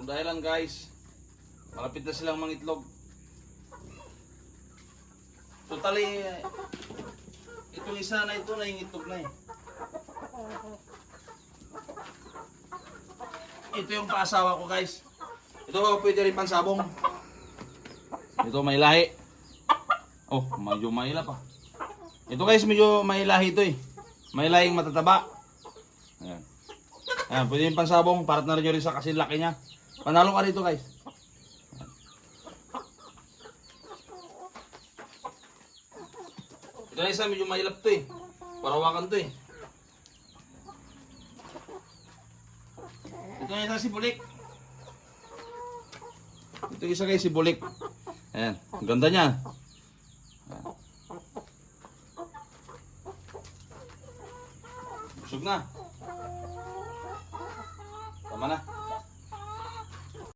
dahilan guys, malapit na silang mangitlog. Totally, itong isa na ito na yung itlog na eh. Ito yung paasawa ko guys. Ito pwede rin pansabong. Ito may lahi. Oh, medyo mahila pa. Ito guys, medyo may lahi ito eh. May lahing matataba. Ayan. Ayan, pwede yung pansabong. Partner nyo rin sa kasi laki niya. Panalo ka rito guys. Ayan. Ito na isa, medyo mahilap to eh. Parawakan to eh. Ito na isa si Bulik. Ito isa guys si Bulik. Ayan, ang ganda niya. Ayan. Busog na. Tama na.